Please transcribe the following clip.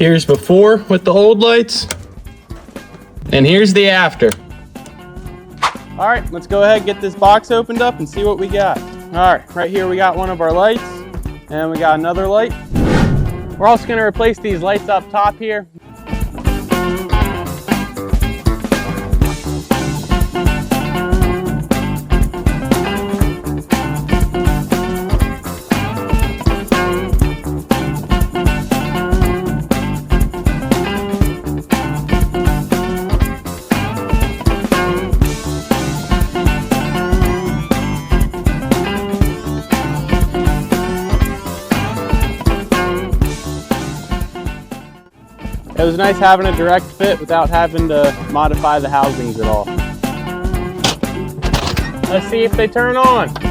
Here's before with the old lights, and here's the after. All right, let's go ahead and get this box opened up and see what we got. All right here we got one of our lights, and we got another light. We're also gonna replace these lights up top here. It was nice having a direct fit without having to modify the housings at all. Let's see if they turn on.